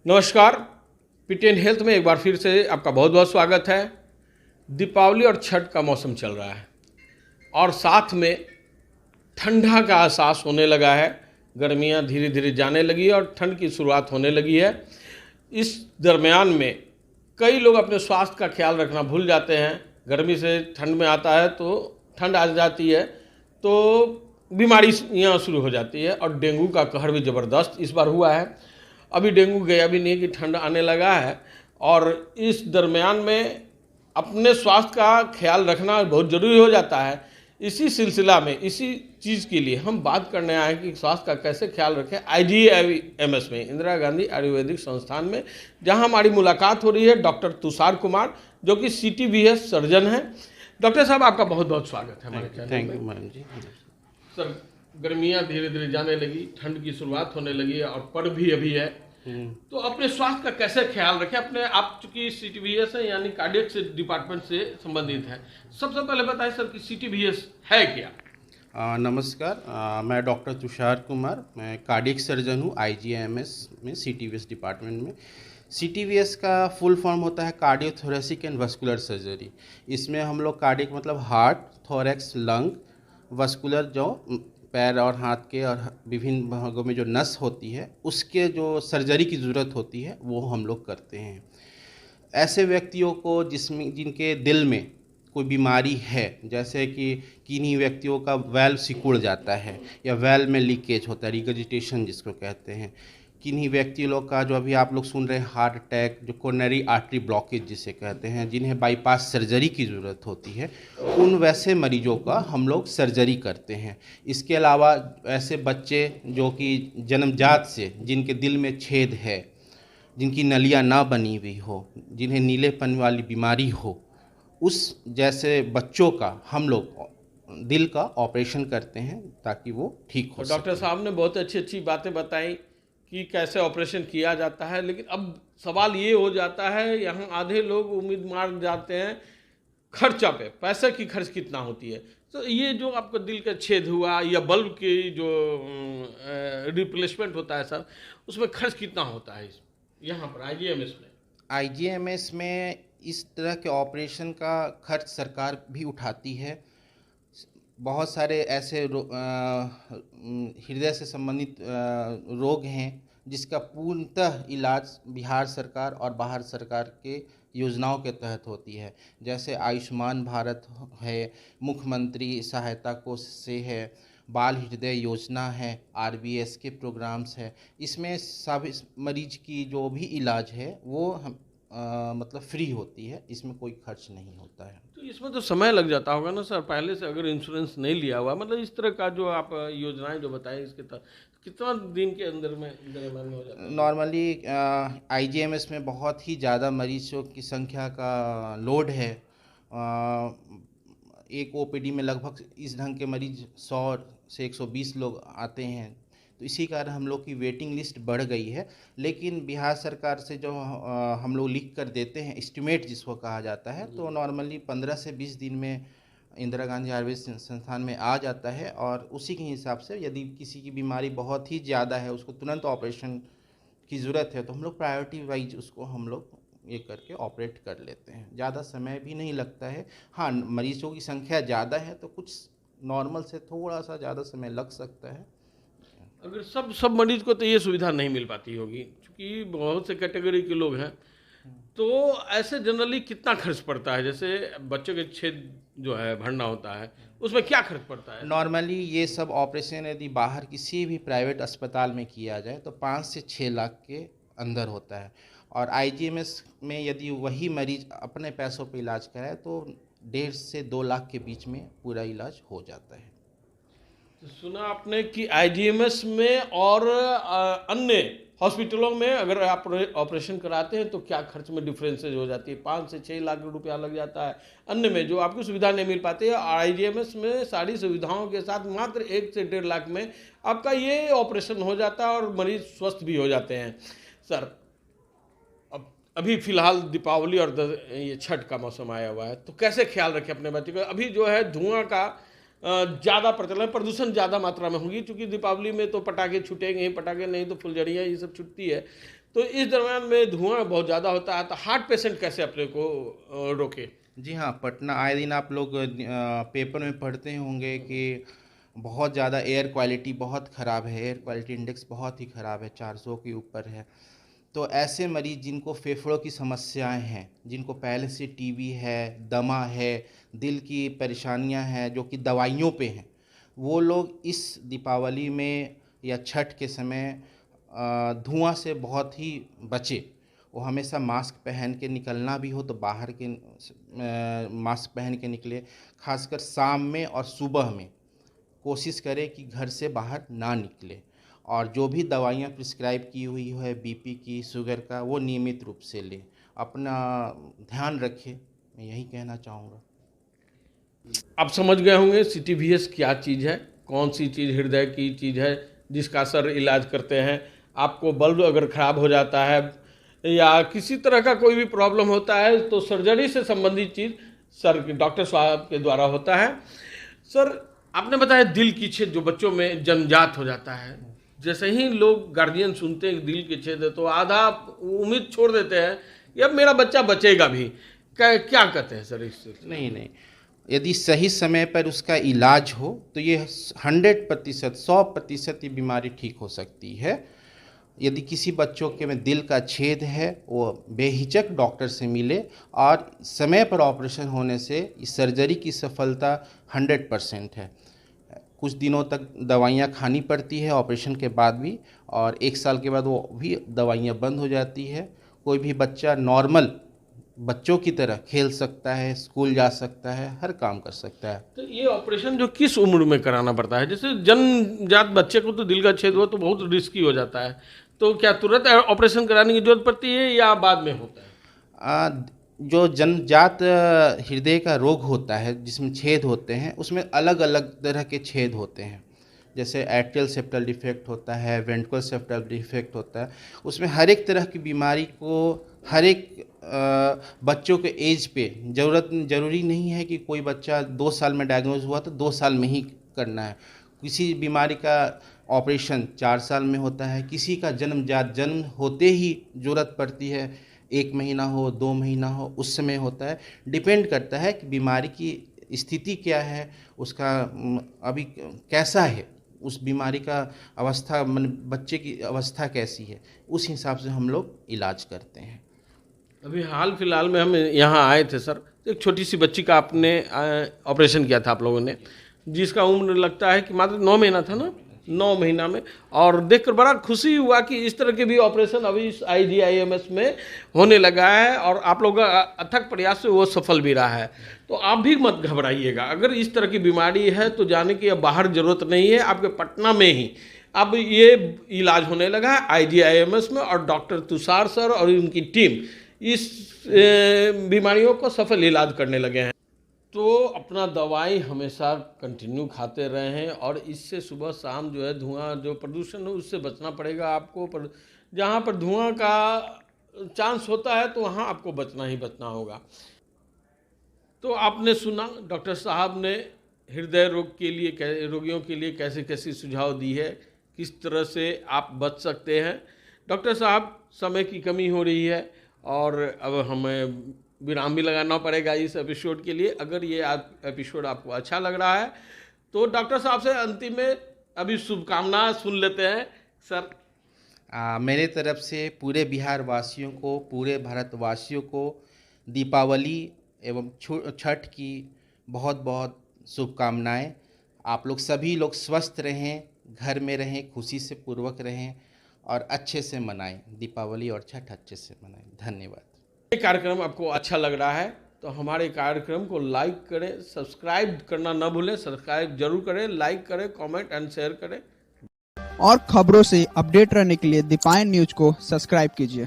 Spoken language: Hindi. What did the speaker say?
नमस्कार। पीटीएन हेल्थ में एक बार फिर से आपका बहुत बहुत स्वागत है। दीपावली और छठ का मौसम चल रहा है और साथ में ठंडा का एहसास होने लगा है। गर्मियां धीरे धीरे जाने लगी है और ठंड की शुरुआत होने लगी है। इस दरमियान में कई लोग अपने स्वास्थ्य का ख्याल रखना भूल जाते हैं। गर्मी से ठंड में आता है तो ठंड आ जाती है तो बीमारियाँ शुरू हो जाती है और डेंगू का कहर भी ज़बरदस्त इस बार हुआ है। अभी डेंगू गया भी नहीं कि ठंड आने लगा है और इस दरमियान में अपने स्वास्थ्य का ख्याल रखना बहुत ज़रूरी हो जाता है। इसी सिलसिला में इसी चीज़ के लिए हम बात करने आए हैं कि स्वास्थ्य का कैसे ख्याल रखें IGIMS में, इंदिरा गांधी आयुर्वेदिक संस्थान में, जहां हमारी मुलाकात हो रही है डॉक्टर तुषार कुमार जो कि CTVS सर्जन हैं। डॉक्टर साहब, आपका बहुत बहुत स्वागत है हमारे चैनल में। Thank you madam ji. Sir, गर्मियाँ धीरे धीरे जाने लगी, ठंड की शुरुआत होने लगी है और पर्व भी अभी है, तो अपने स्वास्थ्य का कैसे ख्याल रखें? अपने आप चूंकि CTVS है यानी कार्डियक से डिपार्टमेंट से संबंधित है, सबसे पहले बताएं सर कि CTVS है क्या? नमस्कार, मैं डॉक्टर तुषार कुमार, मैं कार्डियक सर्जन हूँ IGIMS में, CTVS डिपार्टमेंट में। CTVS का फुल फॉर्म होता है कार्डियोथोरेसिक एंड वस्कुलर सर्जरी। इसमें हम लोग कार्डियक मतलब हार्ट, थोरैक्स, लंग, वस्कुलर जो पैर और हाथ के और विभिन्न भागों में जो नस होती है उसके जो सर्जरी की ज़रूरत होती है वो हम लोग करते हैं। ऐसे व्यक्तियों को जिनके दिल में कोई बीमारी है, जैसे कि किन्हीं व्यक्तियों का वेल्व सिकुड़ जाता है या वेल्व में लीकेज होता है, रिगर्जिटेशन जिसको कहते हैं। किन्हीं व्यक्ति लोग का जो अभी आप लोग सुन रहे हैं हार्ट अटैक, जो कोरोनरी आर्टरी ब्लॉकेज जिसे कहते हैं, जिन्हें बाईपास सर्जरी की ज़रूरत होती है, उन वैसे मरीजों का हम लोग सर्जरी करते हैं। इसके अलावा ऐसे बच्चे जो कि जन्मजात से जिनके दिल में छेद है, जिनकी नलियाँ ना बनी हुई हो, जिन्हें नीलेपन वाली बीमारी हो, उस जैसे बच्चों का हम लोग दिल का ऑपरेशन करते हैं ताकि वो ठीक हो और डॉक्टर सके। साहब ने बहुत अच्छी अच्छी बातें बताई कि कैसे ऑपरेशन किया जाता है, लेकिन अब सवाल ये हो जाता है, यहाँ आधे लोग उम्मीद मार जाते हैं खर्चा पे, पैसे की खर्च कितना होती है। तो ये जो आपका दिल का छेद हुआ या बल्ब की जो रिप्लेसमेंट होता है सर, उसमें खर्च कितना होता है यहाँ पर IGMS में? IGMS में इस तरह के ऑपरेशन का खर्च सरकार भी उठाती है। बहुत सारे ऐसे हृदय से संबंधित रोग हैं जिसका पूर्णतः इलाज बिहार सरकार और बाहर सरकार के योजनाओं के तहत होती है। जैसे आयुष्मान भारत है, मुख्यमंत्री सहायता कोष से है, बाल हृदय योजना है, RBS के प्रोग्राम्स है। इसमें सभी मरीज की जो भी इलाज है वो मतलब फ्री होती है, इसमें कोई खर्च नहीं होता है। तो इसमें तो समय लग जाता होगा ना सर, पहले से अगर इंश्योरेंस नहीं लिया हुआ, मतलब इस तरह का जो आप योजनाएं जो बताएं इसके तहत कितना दिन के अंदर में दरमियान में हो जाता है? नॉर्मली IGMS में बहुत ही ज़्यादा मरीजों की संख्या का लोड है। एक OPD में लगभग इस ढंग के मरीज 100 से 120 लोग आते हैं, तो इसी कारण हम लोग की वेटिंग लिस्ट बढ़ गई है। लेकिन बिहार सरकार से जो हम लोग लिख कर देते हैं एस्टिमेट जिसको कहा जाता है, तो नॉर्मली 15 से 20 दिन में इंदिरा गांधी आयुर्वेद संस्थान में आ जाता है और उसी के हिसाब से यदि किसी की बीमारी बहुत ही ज़्यादा है, उसको तुरंत ऑपरेशन की ज़रूरत है, तो हम लोग प्रायोरिटी वाइज उसको हम लोग ये करके ऑपरेट कर लेते हैं। ज़्यादा समय भी नहीं लगता है। हाँ, मरीजों की संख्या ज़्यादा है तो कुछ नॉर्मल से थोड़ा सा ज़्यादा समय लग सकता है। अगर सब मरीज को तो ये सुविधा नहीं मिल पाती होगी क्योंकि बहुत से कैटेगरी के लोग हैं, तो ऐसे जनरली कितना खर्च पड़ता है? जैसे बच्चों के छेद जो है भरना होता है, उसमें क्या खर्च पड़ता है? नॉर्मली ये सब ऑपरेशन यदि बाहर किसी भी प्राइवेट अस्पताल में किया जाए तो 5 से 6 लाख के अंदर होता है, और IGMS में यदि वही मरीज अपने पैसों पे इलाज कराए तो 1.5 से 2 लाख के बीच में पूरा इलाज हो जाता है। तो सुना आपने कि IGMS में और अन्य हॉस्पिटलों में अगर आप ऑपरेशन कराते हैं तो क्या खर्च में डिफरेंसेज हो जाती है? 5 से 6 लाख रुपया लग जाता है अन्य में जो आपकी सुविधा नहीं मिल पाती है, और IGMS में सारी सुविधाओं के साथ मात्र 1 से 1.5 लाख में आपका ये ऑपरेशन हो जाता है और मरीज स्वस्थ भी हो जाते हैं। सर, अब अभी फिलहाल दीपावली और ये छठ का मौसम आया हुआ है, तो कैसे ख्याल रखें अपने बच्चे को? अभी जो है धुआं का ज़्यादा प्रचलन, प्रदूषण ज़्यादा मात्रा में होगी, क्योंकि दीपावली में तो पटाखे छूटेंगे ही, पटाखे नहीं तो फुलझड़ियाँ ये सब छूटती है। तो इस दरम्यान में धुआं बहुत ज़्यादा होता है, तो हार्ट पेशेंट कैसे अपने को रोके? जी हाँ, पटना आए दिन आप लोग पेपर में पढ़ते होंगे कि बहुत ज़्यादा एयर क्वालिटी बहुत ख़राब है, एयर क्वालिटी इंडेक्स बहुत ही ख़राब है, 400 के ऊपर है। तो ऐसे मरीज़ जिनको फेफड़ों की समस्याएं हैं, जिनको पहले से टीबी है, दमा है, दिल की परेशानियां हैं जो कि दवाइयों पे हैं, वो लोग इस दीपावली में या छठ के समय धुआं से बहुत ही बचे। वो हमेशा मास्क पहन के निकलना भी हो तो बाहर के मास्क पहन के निकले। खासकर शाम में और सुबह में कोशिश करें कि घर से बाहर ना निकले, और जो भी दवाइयाँ प्रिस्क्राइब की हुई है बीपी की, शुगर का, वो नियमित रूप से लें। अपना ध्यान रखें, मैं यही कहना चाहूँगा। आप समझ गए होंगे CTVS क्या चीज़ है, कौन सी चीज़ हृदय की चीज़ है जिसका सर इलाज करते हैं। आपको बल्ब अगर ख़राब हो जाता है या किसी तरह का कोई भी प्रॉब्लम होता है तो सर्जरी से संबंधित चीज़ सर डॉक्टर साहब के द्वारा होता है। सर आपने बताया दिल की छेद जो बच्चों में जन्मजात हो जाता है, जैसे ही लोग गार्जियन सुनते हैं दिल की छेद है तो आधा उम्मीद छोड़ देते हैं कि अब मेरा बच्चा बचेगा भी। क्या कहते हैं सर इससे? नहीं, यदि सही समय पर उसका इलाज हो तो ये 100%, 100% ये बीमारी ठीक हो सकती है। यदि किसी बच्चों के में दिल का छेद है, वो बेहिचक डॉक्टर से मिले, और समय पर ऑपरेशन होने से इस सर्जरी की सफलता 100% है। कुछ दिनों तक दवाइयाँ खानी पड़ती है ऑपरेशन के बाद भी, और 1 साल के बाद वो भी दवाइयाँ बंद हो जाती है। कोई भी बच्चा नॉर्मल बच्चों की तरह खेल सकता है, स्कूल जा सकता है, हर काम कर सकता है। तो ये ऑपरेशन जो किस उम्र में कराना पड़ता है? जैसे जन्मजात बच्चे को तो दिल का छेद हुआ तो बहुत रिस्की हो जाता है, तो क्या तुरंत ऑपरेशन कराने की जरूरत पड़ती है या बाद में होता है? जो जन्मजात हृदय का रोग होता है जिसमें छेद होते हैं, उसमें अलग अलग तरह के छेद होते हैं। जैसे एट्रियल सेप्टल डिफेक्ट होता है, वेंट्रिकुलर सेप्टल डिफेक्ट होता है। उसमें हर एक तरह की बीमारी को हर एक बच्चों के एज पे ज़रूरी नहीं है कि कोई बच्चा 2 साल में डायग्नोज हुआ तो 2 साल में ही करना है। किसी बीमारी का ऑपरेशन 4 साल में होता है, किसी का जन्म होते ही ज़रूरत पड़ती है, 1 महीना हो, 2 महीना हो, उस समय होता है। डिपेंड करता है कि बीमारी की स्थिति क्या है, उसका अभी कैसा है, उस बीमारी का अवस्था, बच्चे की अवस्था कैसी है, उस हिसाब से हम लोग इलाज करते हैं। अभी हाल फिलहाल में हम यहाँ आए थे सर, एक छोटी सी बच्ची का आपने ऑपरेशन किया था आप लोगों ने, जिसका उम्र लगता है कि मात्र 9 महीना था ना, 9 महीना में, और देखकर बड़ा खुशी हुआ कि इस तरह के भी ऑपरेशन अभी इस IGIMS में होने लगा है, और आप लोगों का अथक प्रयास से वो सफल भी रहा है। तो आप भी मत घबराइएगा, अगर इस तरह की बीमारी है तो जाने की अब बाहर ज़रूरत नहीं है, आपके पटना में ही अब ये इलाज होने लगा है IGIMS में, और डॉक्टर तुषार सर और उनकी टीम इस बीमारियों को सफल इलाज करने लगे हैं। तो अपना दवाई हमेशा कंटिन्यू खाते रहें, और इससे सुबह शाम जो है धुआं जो प्रदूषण है उससे बचना पड़ेगा आपको। पर जहाँ पर धुआं का चांस होता है तो वहाँ आपको बचना ही बचना होगा। तो आपने सुना डॉक्टर साहब ने हृदय रोग के लिए, रोगियों के लिए कैसे कैसे सुझाव दी है, किस तरह से आप बच सकते हैं। डॉक्टर साहब, समय की कमी हो रही है और अब हमें विराम भी लगाना पड़ेगा इस एपिसोड के लिए। अगर ये एपिसोड आपको अच्छा लग रहा है तो डॉक्टर साहब से अंतिम में अभी शुभकामनाएं सुन लेते हैं सर। मेरे तरफ से पूरे बिहार वासियों को, पूरे भारतवासियों को दीपावली एवं छठ की बहुत बहुत शुभकामनाएं। आप लोग सभी लोग स्वस्थ रहें, घर में रहें, खुशी से पूर्वक रहें और अच्छे से मनाएं, दीपावली और छठ अच्छे से मनाएं। धन्यवाद। ये कार्यक्रम आपको अच्छा लग रहा है तो हमारे कार्यक्रम को लाइक करें, सब्सक्राइब करना ना भूलें। सब्सक्राइब जरूर करें, लाइक करें, कमेंट एंड शेयर करें। और खबरों से अपडेट रहने के लिए दीपायन न्यूज को सब्सक्राइब कीजिए।